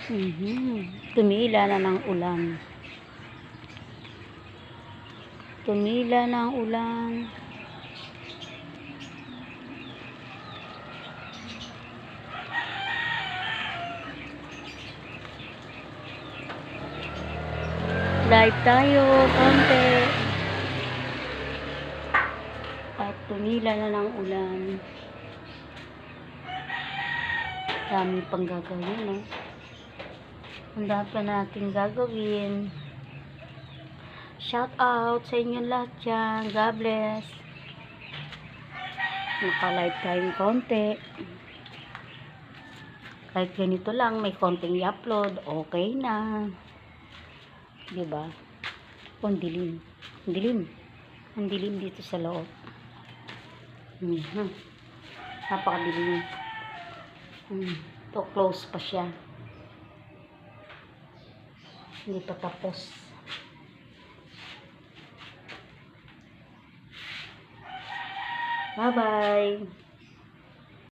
Tumila na ng ulan. Tumila na ang ulan. Live tayo, konti. At tumila na ng ulan. Dami pang gagawin, no? Ang dami pa natin gagawin. Shout out sa inyo lahat dyan. God bless. Naka-live tayong konti. Kahit ganito lang, may konting i-upload, okay na. Diba? Ang dilim. Ang dilim. Ang dilim dito sa loob. Napakadilim. To close pa siya. Hindi pa tapos. Bye-bye.